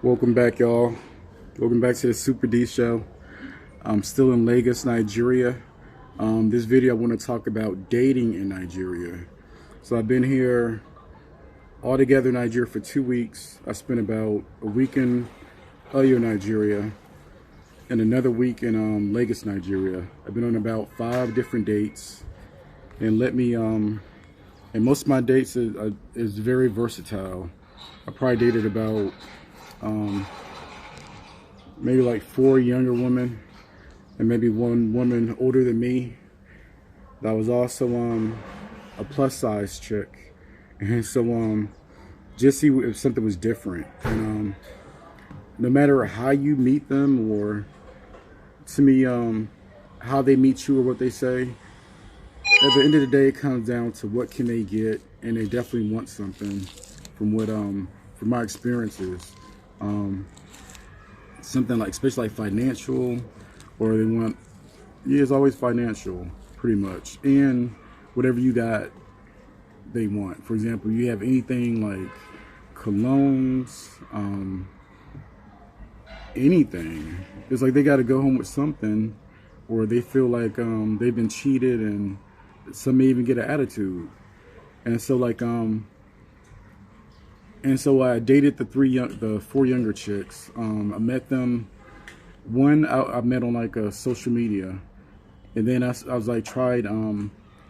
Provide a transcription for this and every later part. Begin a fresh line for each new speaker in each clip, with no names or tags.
Welcome back, y'all. Welcome back to the Super D Show. I'm still in Lagos, Nigeria. This video I want to talk about dating in Nigeria. So I've been here altogether in Nigeria for 2 weeks. I spent about a week in Oyo, Nigeria, and another week in Lagos, Nigeria. I've been on about 5 different dates, and and most of my dates is very versatile. I probably dated about maybe like 4 younger women and maybe 1 woman older than me. That was also a plus size chick, and so just see if something was different. And no matter how you meet them, or to me, how they meet you or what they say, at the end of the day, it comes down to what can they get, and they definitely want something. From my experiences, something like, especially like financial, or they want, yeah, it's always financial, pretty much, and whatever you got, they want. For example, you have anything like colognes, anything. It's like they got to go home with something, or they feel like they've been cheated, and some may even get an attitude. And so I dated the 4 younger chicks. I met them. One I met on like a social media, and then I was like tried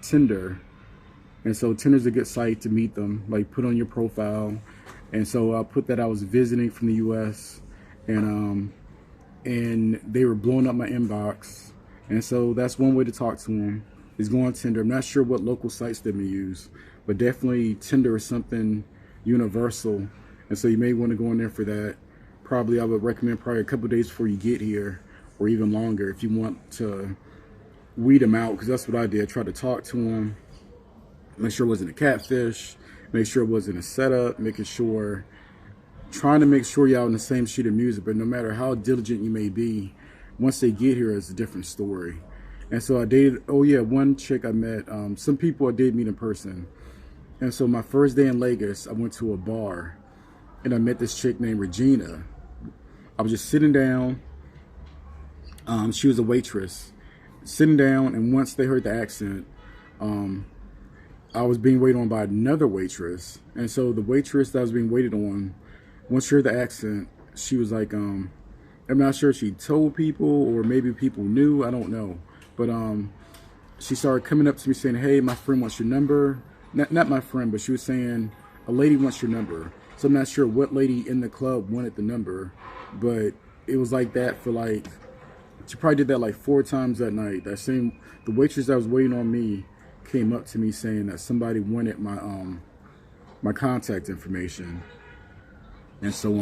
Tinder, and so Tinder's a good site to meet them. Like, put on your profile, and so I put that I was visiting from the U.S. and they were blowing up my inbox, and so that's one way to talk to them, is go on Tinder. I'm not sure what local sites they may use, but definitely Tinder is something universal, and so you may want to go in there for that. Probably I would recommend probably a couple of days before you get here, or even longer, if you want to weed them out, because that's what I did. I tried to talk to them, make sure it wasn't a catfish, make sure it wasn't a setup, trying to make sure y'all on the same sheet of music. But no matter how diligent you may be, once they get here, it's a different story. And so I dated, oh yeah, one chick I met, some people I did meet in person. And so my first day in Lagos, I went to a bar, and I met this chick named Regina. I was just sitting down. She was a waitress, sitting down, and once they heard the accent, I was being waited on by another waitress. And so the waitress that I was being waited on, once she heard the accent, she was like, I'm not sure if she told people or maybe people knew, I don't know. But she started coming up to me saying, hey, my friend wants your number. Not my friend, but she was saying, a lady wants your number. So I'm not sure what lady in the club wanted the number, but it was like that for like, she probably did that like 4 times that night. The waitress that was waiting on me came up to me saying that somebody wanted my contact information. And so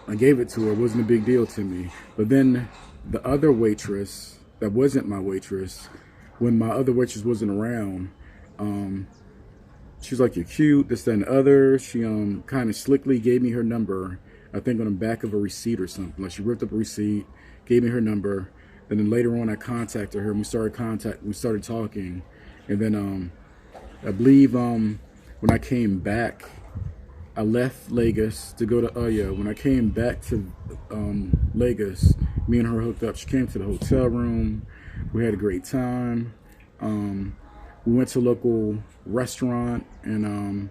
I gave it to her. It wasn't a big deal to me. But then the other waitress that wasn't my waitress, when my other waitress wasn't around, she was like, you're cute, this, that, and the other. She kind of slickly gave me her number, I think on the back of a receipt or something. Like, she ripped up a receipt, gave me her number, and then later on I contacted her, and we started talking. And then I believe when I came back, I left Lagos to go to Oyo. When I came back to Lagos, me and her hooked up. She came to the hotel room. We had a great time. We went to a local restaurant, and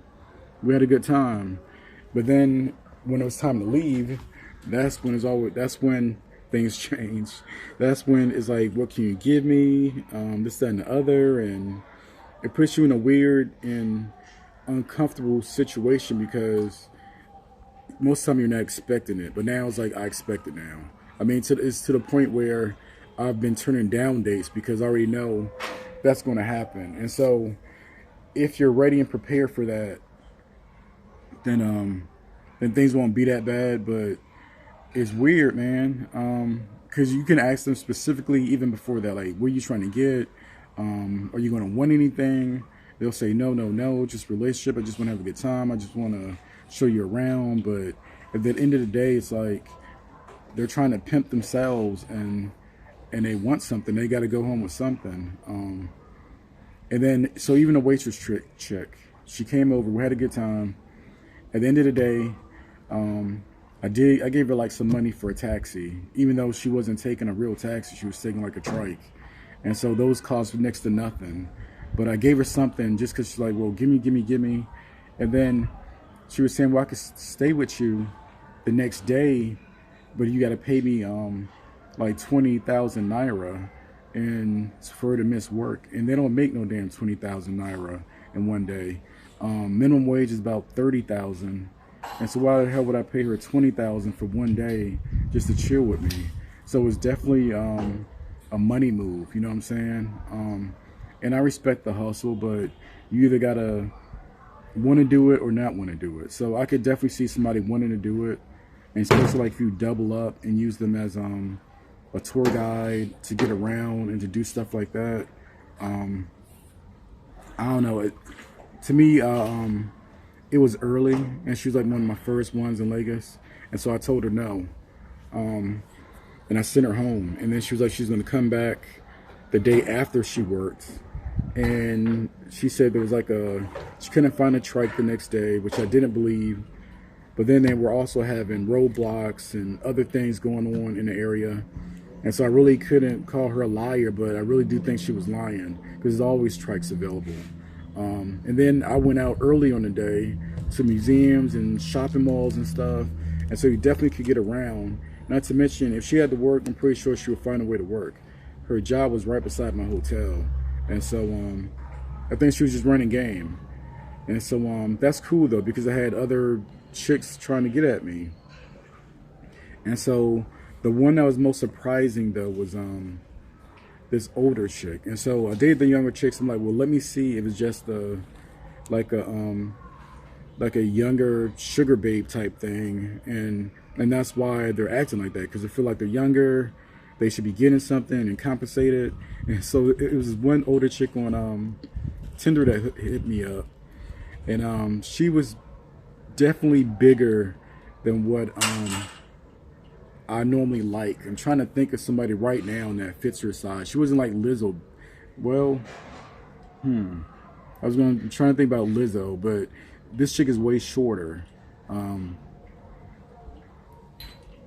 we had a good time. But then when it was time to leave, that's when things change. That's when it's like, what can you give me? This, that, and the other, and it puts you in a weird and uncomfortable situation, because most of the time you're not expecting it. But now it's like, I expect it now. I mean, it's to the point where I've been turning down dates because I already know that's going to happen. And so if you're ready and prepared for that, then things won't be that bad. But it's weird, man, because you can ask them specifically even before that, like, what are you trying to get? Are you going to want anything? They'll say, no, just relationship. I just want to have a good time. I just want to show you around. But at the end of the day, it's like they're trying to pimp themselves, and they want something. They got to go home with something. And then, so even a waitress chick, she came over. We had a good time. At the end of the day, I gave her like some money for a taxi, even though she wasn't taking a real taxi. She was taking like a trike, and so those costs were next to nothing. But I gave her something just because she's like, well, give me, give me, give me, and then she was saying, well, I could stay with you the next day, but you got to pay me like 20,000 naira, and for her to miss work, and they don't make no damn 20,000 naira in one day. Minimum wage is about 30,000, and so why the hell would I pay her 20,000 for one day just to chill with me? So it's definitely a money move. You know what I'm saying? And I respect the hustle, but you either gotta want to do it or not want to do it. So I could definitely see somebody wanting to do it, and especially like if you double up and use them as a tour guide to get around and to do stuff like that. I don't know. To me, it was early, and she was like one of my first ones in Lagos, and so I told her no, and I sent her home. And then she was like she's going to come back the day after she worked, and she said there was like she couldn't find a trike the next day, which I didn't believe. But then they were also having roadblocks and other things going on in the area. And so I really couldn't call her a liar, but I really do think she was lying because there's always trikes available. And then I went out early on the day to museums and shopping malls and stuff. And so you definitely could get around. Not to mention, if she had to work, I'm pretty sure she would find a way to work. Her job was right beside my hotel. And so I think she was just running game. And so that's cool, though, because I had other chicks trying to get at me. And so the one that was most surprising, though, was this older chick. And so I dated the younger chicks. I'm like, well, let me see if it's just like a younger sugar babe type thing, and that's why they're acting like that, because they feel like they're younger, they should be getting something and compensated. And so it was one older chick on Tinder that hit me up, and she was definitely bigger than what I normally like. I'm trying to think of somebody right now that fits her size. She wasn't like Lizzo. Well, I'm trying to think about Lizzo, but this chick is way shorter.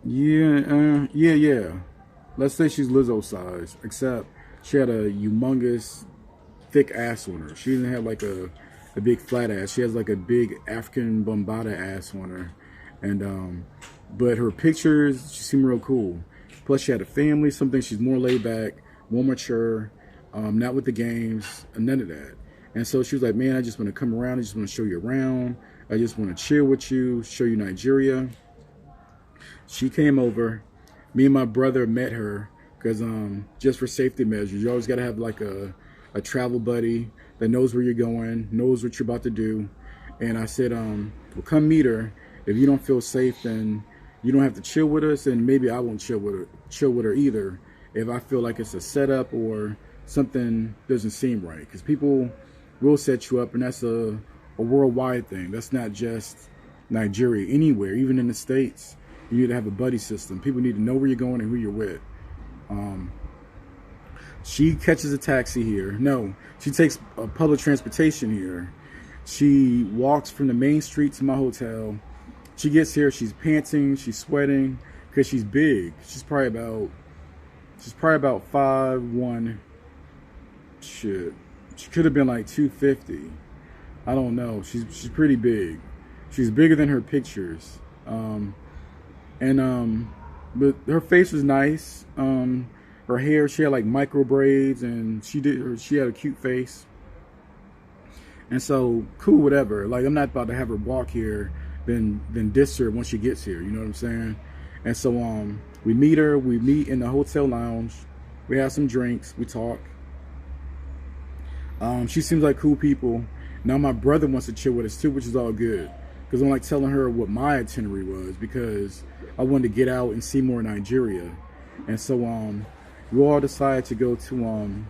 Yeah. Let's say she's Lizzo size, except she had a humongous, thick ass on her. She didn't have like a big flat ass. She has like a big African Bombada ass on her, and but her pictures, she seemed real cool. Plus, she had a family. Something she's more laid back, more mature, not with the games, none of that. And so she was like, man, I just want to come around. I just want to show you around. I just want to chill with you, show you Nigeria. She came over. Me and my brother met her because just for safety measures, you always got to have like a travel buddy that knows where you're going, knows what you're about to do. And I said, well, come meet her. If you don't feel safe, then you don't have to chill with us, and maybe I won't chill with her either if I feel like it's a setup or something doesn't seem right. Because people will set you up, and that's a worldwide thing. That's not just Nigeria. Anywhere, even in the States, you need to have a buddy system. People need to know where you're going and who you're with. She catches a taxi here. No, she takes public transportation here. She walks from the main street to my hotel. She gets here, she's panting, she's sweating, because she's big. She's probably about 5'1". Shit. She could have been like 250. I don't know. She's pretty big. She's bigger than her pictures. But her face was nice. Her hair, she had like micro braids, and she had a cute face. And so, cool, whatever. Like, I'm not about to have her walk here, then diss her when she gets here. You know what I'm saying? And so, we meet in the hotel lounge. We have some drinks. We talk. She seems like cool people. Now my brother wants to chill with us too, which is all good. Because I'm like telling her what my itinerary was, because I wanted to get out and see more Nigeria. And so, we all decided to go to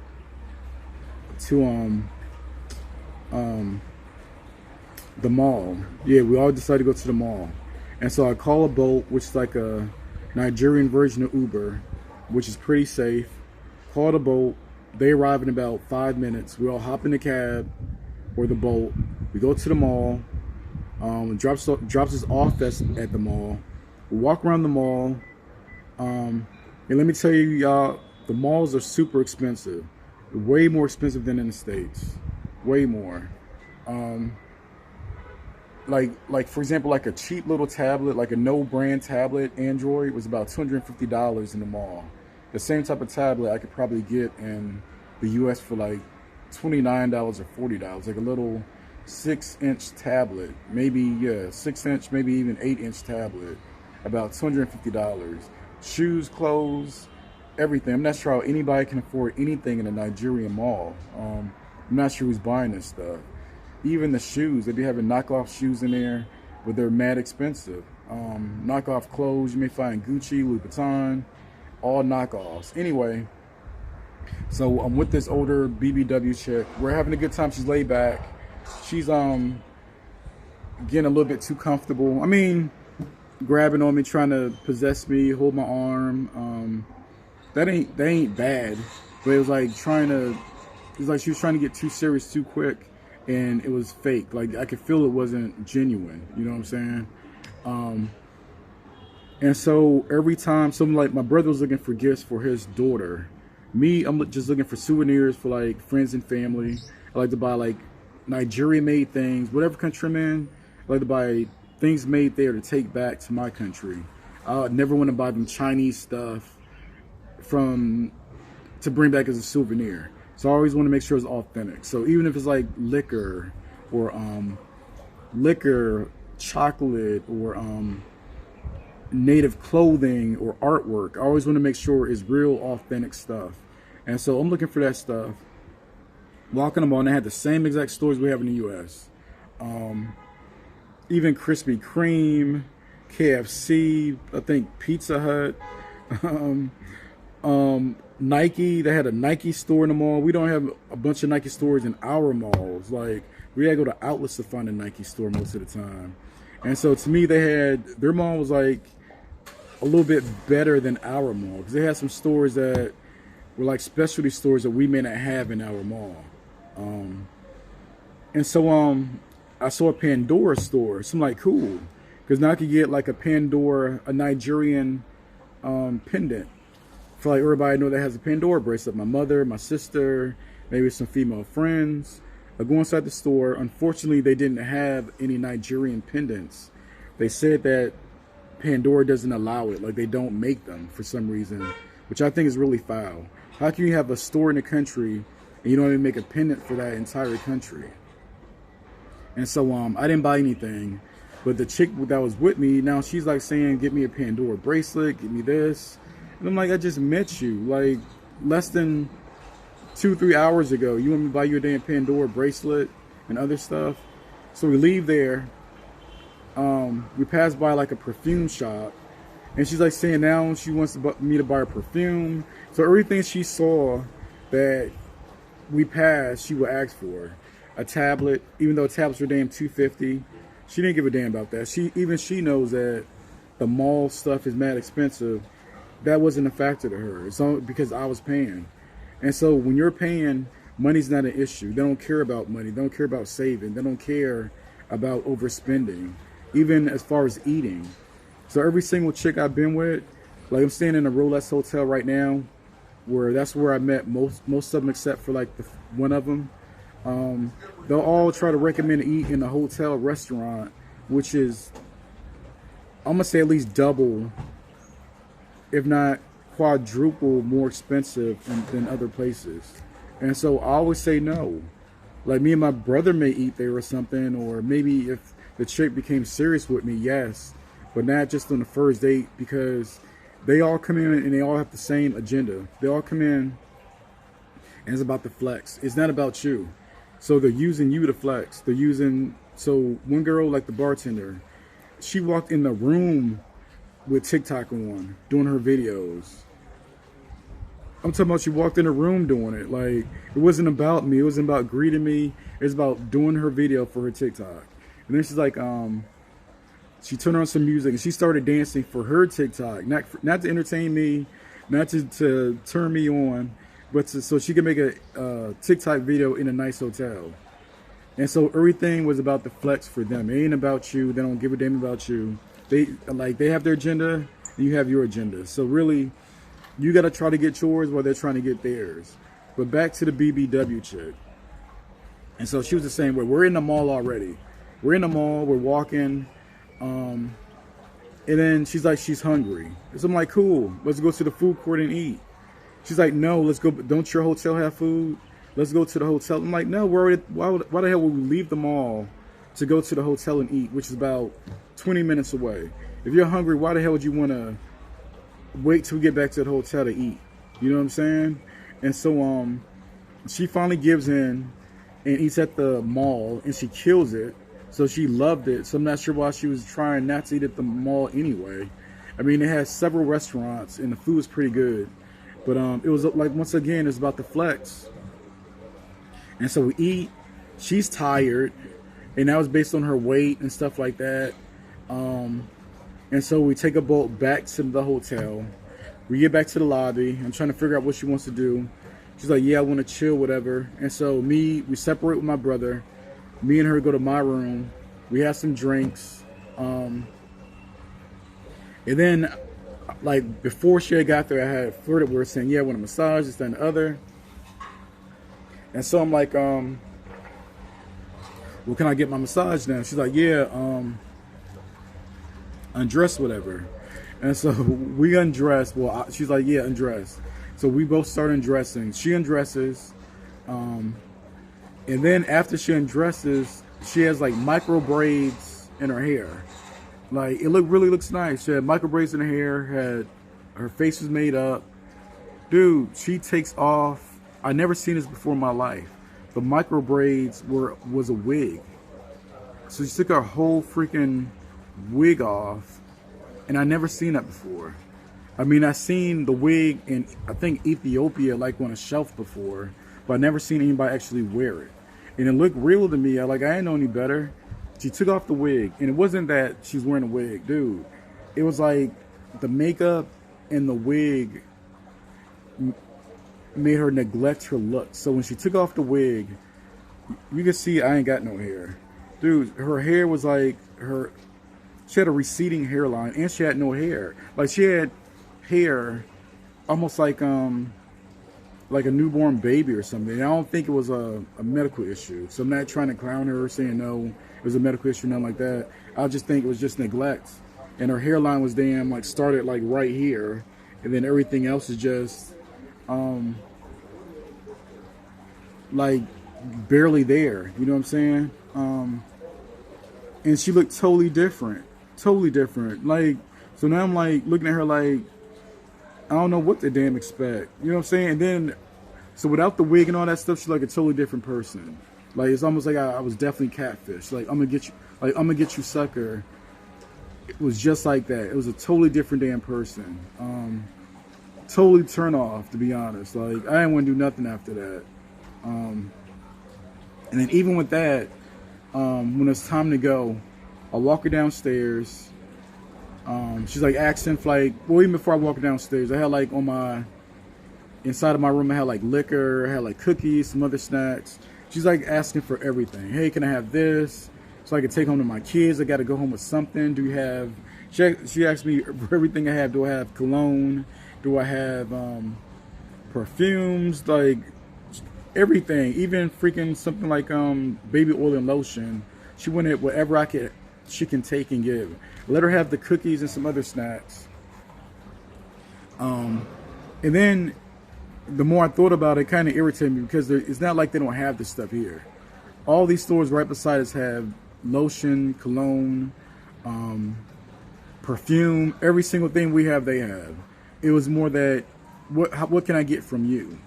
the mall. Yeah, we all decided to go to the mall. And so I call a boat, which is like a Nigerian version of Uber, which is pretty safe. Call the boat. They arrive in about 5 minutes. We all hop in the cab or the boat. We go to the mall. Drops us off at the mall. walk around the mall. And let me tell you, y'all, the malls are super expensive. Way more expensive than in the States. Way more. Um, like for example, like a cheap little tablet, like a no brand tablet, Android, was about $250 in the mall. The same type of tablet I could probably get in the US for like $29 or $40. Like a little 6-inch tablet. Maybe, yeah, 6-inch, maybe even 8-inch tablet. About $250. Shoes, clothes, everything. I'm not sure how anybody can afford anything in a Nigerian mall. I'm not sure who's buying this stuff. Even the shoes, they be having knockoff shoes in there, but they're mad expensive. Knockoff clothes, you may find Gucci, Louis Vuitton, all knockoffs. Anyway, so I'm with this older BBW chick. We're having a good time. She's laid back. She's getting a little bit too comfortable. I mean, grabbing on me, trying to possess me, hold my arm. That ain't bad, but it was like she was trying to get too serious too quick, and it was fake. Like I could feel it wasn't genuine. You know what I'm saying? And so every time, something like my brother was looking for gifts for his daughter. Me, I'm just looking for souvenirs for like friends and family. I like to buy like Nigerian made things, whatever country I'm in. I like to buy things made there to take back to my country. I never want to buy them Chinese stuff to bring back as a souvenir. So I always want to make sure it's authentic. So even if it's like liquor, chocolate, or native clothing or artwork, I always want to make sure it's real authentic stuff. And so I'm looking for that stuff. Walking them on, they had the same exact stores we have in the US. Even Krispy Kreme, KFC, I think Pizza Hut, Nike. They had a Nike store in the mall. We don't have a bunch of Nike stores in our malls. Like we had to go to outlets to find a Nike store most of the time. And so to me, their mall was like a little bit better than our mall, because they had some stores that were like specialty stores that we may not have in our mall. And so I saw a Pandora store. So I'm like, cool, because now I could get like a Nigerian pendant for like everybody I know that has a Pandora bracelet. My mother, my sister, maybe some female friends. I go inside the store. Unfortunately, they didn't have any Nigerian pendants. They said that Pandora doesn't allow it. Like they don't make them for some reason, which I think is really foul. How can you have a store in the country and you don't even make a pendant for that entire country? And so I didn't buy anything. But the chick that was with me, now she's like saying, get me a Pandora bracelet, get me this. And I'm like, I just met you like less than 2-3 hours ago. You want me to buy you a damn Pandora bracelet and other stuff? So we leave there. We pass by like a perfume shop, and she's like saying now she wants me to buy her perfume. So everything she saw that we passed, she would ask for. A tablet, even though tablets were damn $250, she didn't give a damn about that. She knows that the mall stuff is mad expensive. That wasn't a factor to her. It's only because I was paying. And so when you're paying, money's not an issue. They don't care about money. They don't care about saving. They don't care about overspending, even as far as eating. So every single chick I've been with, like I'm staying in a Rolex hotel right now, that's where I met most of them, except for like one of them. They'll all try to recommend to eat in a hotel restaurant, which is, I'm gonna say at least double, if not quadruple more expensive than other places. And so I always say no. Like me and my brother may eat there or something, or maybe if the chick became serious with me, yes, but not just on the first date, because they all come in and they all have the same agenda. They all come in and it's about the flex. It's not about you. So they're using you to flex. So one girl, like the bartender, she walked in the room with TikTok on, doing her videos. I'm talking about she walked in the room doing it. Like, it wasn't about me. It wasn't about greeting me. It was about doing her video for her TikTok. And then she's like, she turned on some music and she started dancing for her TikTok. Not to entertain me, not to turn me on, but so she could make a TikTok video in a nice hotel. And so everything was about the flex for them. It ain't about you. They don't give a damn about you. they have their agenda and you have your agenda. So really, you got to try to get yours while they're trying to get theirs. But back to the BBW chick. And so she was the same way. We're in the mall already. We're in the mall. We're walking. And then she's like, she's hungry. So I'm like, cool. Let's go to the food court and eat. She's like, no, let's go. Don't your hotel have food? Let's go to the hotel. I'm like, no, why the hell would we leave the mall to go to the hotel and eat, which is about 20 minutes away? If you're hungry, why the hell would you want to wait till we get back to the hotel to eat? You know what I'm saying? And so she finally gives in and eats at the mall, and she kills it. So she loved it. So I'm not sure why she was trying not to eat at the mall anyway. I mean, it has several restaurants, and the food was pretty good. But it was like, once again, it's about the flex. And so we eat. She's tired, and that was based on her weight and stuff like that. And so we take a boat back to the hotel. We get back to the lobby. I'm trying to figure out what she wants to do. She's like, yeah, I want to chill, whatever. And so we separate with my brother. Me and her go to my room. We have some drinks. And then, like, before she had got there, I had flirted with her saying, yeah, I want a massage, this, that, and the other. And so I'm like, well, can I get my massage now? She's like, yeah, undress, whatever. And so we undress. Well, she's like, yeah, undress. So we both start undressing. She undresses. And then after she undresses, she has like micro braids in her hair. Like, it really looks nice. She had micro braids in her hair, her face was made up. Dude, she takes off. I never seen this before in my life. The micro braids was a wig. So she took her whole freaking wig off, and I never seen that before. I mean, I seen the wig in, I think, Ethiopia, like on a shelf before, but I never seen anybody actually wear it. And it looked real to me. I didn't know any better. She took off the wig, and it wasn't that she's wearing a wig, dude. It was like the makeup and the wig made her neglect her look. So when she took off the wig, you can see I ain't got no hair. Dude, her hair was like she had a receding hairline, and she had no hair. Like, she had hair almost like a newborn baby or something. And I don't think it was a medical issue. So I'm not trying to clown her or saying no, it was a medical issue, nothing like that. I just think it was just neglect. And her hairline was started like right here, and then everything else is just like barely there. You know what I'm saying? And she looked totally different. Like, so now I'm like looking at her like, I don't know what to damn expect. You know what I'm saying? And then, so without the wig and all that stuff, she's like a totally different person. Like, it's almost like I was definitely catfish. Like, I'm gonna get you, sucker. It was just like that. It was a totally different damn person. Totally turn off, to be honest. Like, I didn't want to do nothing after that. And then even with that, when it's time to go, I walk her downstairs. She's like asking for even before I walk her downstairs, I had like inside of my room, I had like liquor, I had like cookies, some other snacks. She's like asking for everything. Hey, can I have this? So I can take home to my kids. I got to go home with something. Do you have, she asked me for everything I have. Do I have cologne? Do I have perfumes? Like, everything, even freaking something like baby oil and lotion. She wanted whatever she can take and give. Let her have the cookies and some other snacks. And then the more I thought about it, it kind of irritated me because it's not like they don't have this stuff here. All these stores right beside us have lotion, cologne, perfume. Every single thing we have, they have. It was more that, what can I get from you?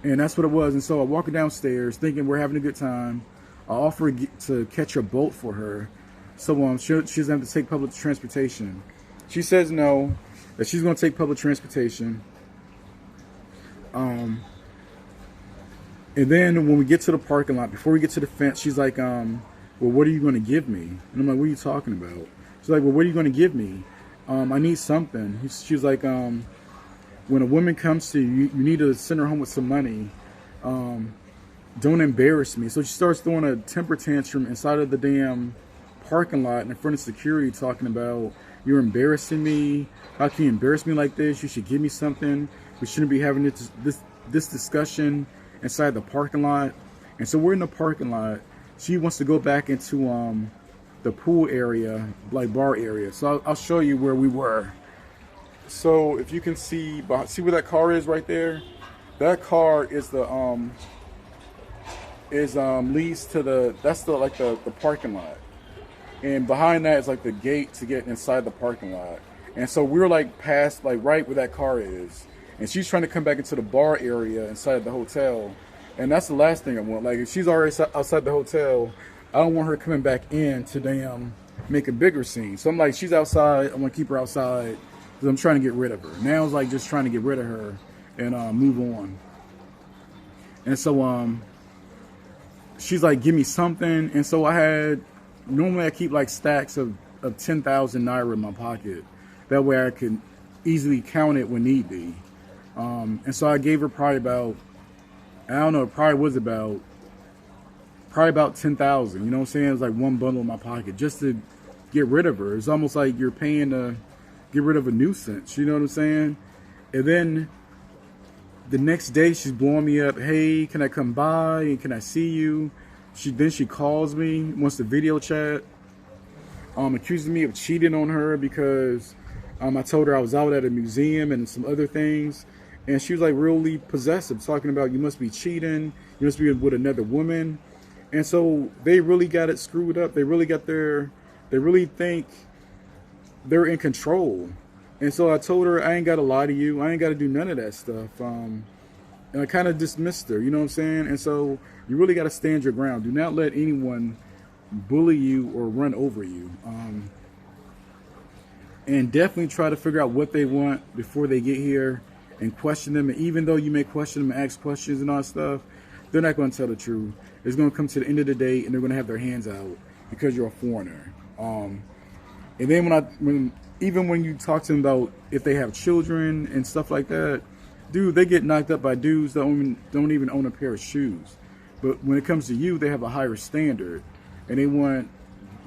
And that's what it was. And so I walk her downstairs thinking we're having a good time. I offer to catch a boat for her. So she doesn't have to take public transportation. She says no, that she's going to take public transportation. And then when we get to the parking lot, before we get to the fence, she's like, well, what are you going to give me? And I'm like, what are you talking about? She's like, well, what are you going to give me? I need something. She's like, when a woman comes to you, you need to send her home with some money. Don't embarrass me. So she starts throwing a temper tantrum inside of the damn parking lot in front of security, talking about You're embarrassing me. How can you embarrass me like this? You should give me something. We shouldn't be having this discussion inside the parking lot. And so we're in the parking lot. She wants to go back into the pool area, like bar area. So I'll show you where we were. So if you can see where that car is right there. That car is the leads to the parking lot, and behind that is like the gate to get inside the parking lot. And so we're like past, like right where that car is, and she's trying to come back into the bar area inside the hotel, and that's the last thing I want. Like if she's already outside the hotel, I don't want her coming back in to make a bigger scene. So I'm like, she's outside, I want to keep her outside because I'm trying to get rid of her. Now it's like just trying to get rid of her and move on. And so she's like, give me something. And so normally I keep like stacks of 10,000 Naira in my pocket. That way I can easily count it when need be. And so I gave her probably about, I don't know, it probably was about 10,000. You know what I'm saying? It was like one bundle in my pocket just to get rid of her. It's almost like you're paying to get rid of a nuisance. You know what I'm saying? And then the next day she's blowing me up. Hey, can I come by? And can I see you? She calls me, wants to video chat, accusing me of cheating on her because I told her I was out at a museum and some other things. And she was like really possessive, talking about you must be cheating, you must be with another woman. And so they really got it screwed up. They really think they're in control. And so I told her, I ain't got to lie to you. I ain't got to do none of that stuff. And I kind of dismissed her, you know what I'm saying? And so you really got to stand your ground. Do not let anyone bully you or run over you. And definitely try to figure out what they want before they get here and question them. And even though you may question them and ask questions and all that stuff, they're not going to tell the truth. It's going to come to the end of the day and they're going to have their hands out because you're a foreigner. And then even when you talk to them about if they have children and stuff like that, dude, they get knocked up by dudes that don't even own a pair of shoes. But when it comes to you, they have a higher standard. And they want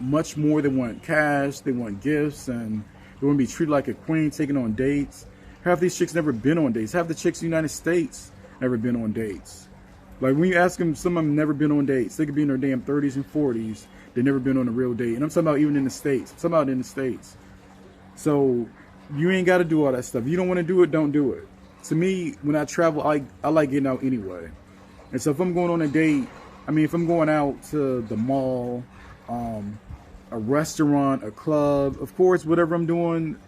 much more. They want cash. They want gifts. And they want to be treated like a queen, taken on dates. Half these chicks never been on dates. Half the chicks in the United States never been on dates. Like when you ask them, some of them never been on dates. They could be in their damn 30s and 40s. They've never been on a real date. And I'm talking about even in the States. I'm talking about in the States. So you ain't got to do all that stuff. You don't want to do it, don't do it. To me, when I travel, I like getting out anyway. And so if I'm going on a date, if I'm going out to the mall, a restaurant, a club, of course, whatever I'm doing,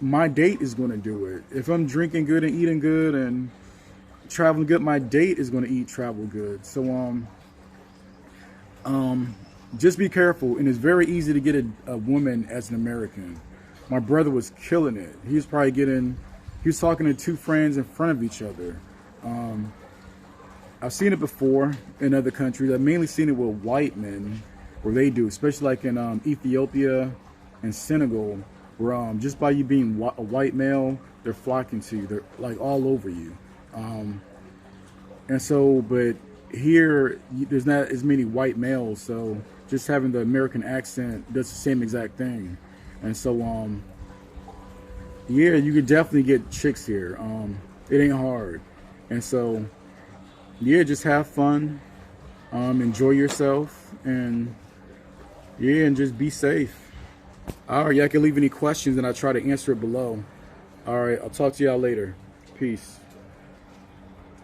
my date is going to do it. If I'm drinking good and eating good and traveling good, my date is going to travel good. So just be careful. And it's very easy to get a woman as an American. My brother was killing it. He was talking to two friends in front of each other. I've seen it before in other countries. I've mainly seen it with white men, where they do, especially like in Ethiopia and Senegal, where just by you being a white male, they're flocking to you. They're like all over you. And so, but here, there's not as many white males, so just having the American accent does the same exact thing. And so, yeah, you could definitely get chicks here. It ain't hard. And so, yeah, just have fun, enjoy yourself, and yeah, and just be safe. All right, y'all can leave any questions and I'll try to answer it below. All right, I'll talk to y'all later. Peace.